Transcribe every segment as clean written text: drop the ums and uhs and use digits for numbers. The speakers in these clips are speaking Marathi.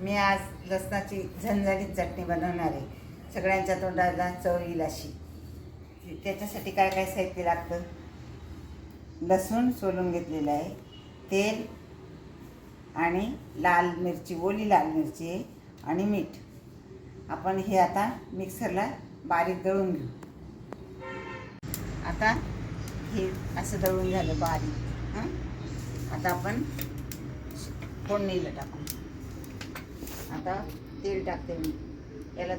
मी आज लसणाची झणझणीत चटणी बनवणार आहे. सगळ्यांच्या तोंडाला चव येईल अशी. त्याच्यासाठी काय काय साहित्य लागतं? लसूण सोलून घेतलेलं आहे, तेल आणि लाल मिरची, ओली लाल मिरची आहे आणि मीठ. आपण हे आता मिक्सरला बारीक दळून घेऊ. आता हे असं दळून झालं बारीक. आता आपण फोडणीला टाकू. आता तेल टाकते मी. याला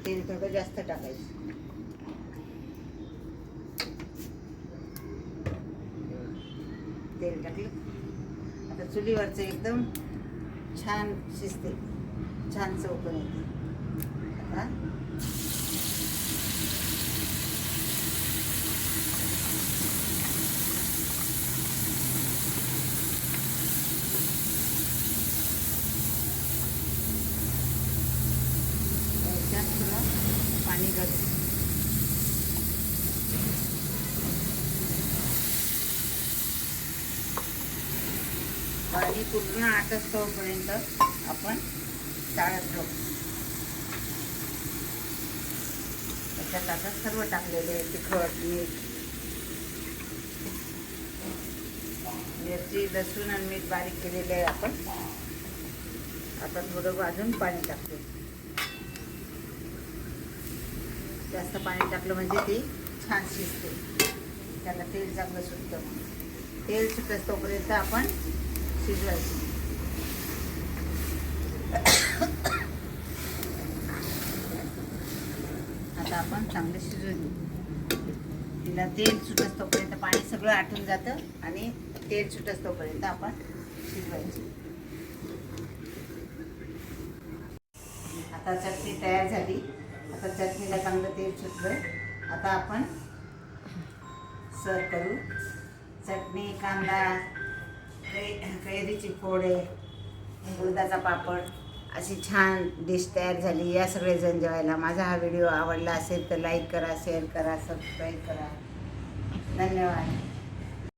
तेल थोडं जास्त टाकायचं. तेल टाकलं. आता चुलीवरचं एकदम छान शिजते, छान चव पण येते. आता पाणी घालू. पाणी पूर्ण आटस्तोपर्यंत आपण चाळत राहू. त्याच्यात आता सर्व टाकलेले आहे, तिखट, मीठ, मिरची, लसूण आणि मीठ बारीक केलेले आहे आपण. आता थोडं भाजून पाणी टाकते. जास्त पाणी टाकलं म्हणजे ते छान शिजते, त्याला तेल चांगलं सुटतं. तेल सुटत तोपर्यंत आपण शिजवायचं. आता आपण चांगलं शिजवून घेऊ. तिला तेल सुटत तोपर्यंत पाणी सगळं आटून जातं आणि तेल सुटत तोपर्यंत आपण शिजवायचं. आता चटणी तयार झाली. आता चटणीला चांगलं तेल सुटलं. आता आपण सर्व करू. चटणी, कांदा, कैरीची फोडे, उडदाचा पापड, अशी छान डिश तयार झाली. या सगळेजण जेवायला. माझा हा व्हिडिओ आवडला असेल तर लाईक करा, शेअर करा, सबस्क्राईब करा. धन्यवाद.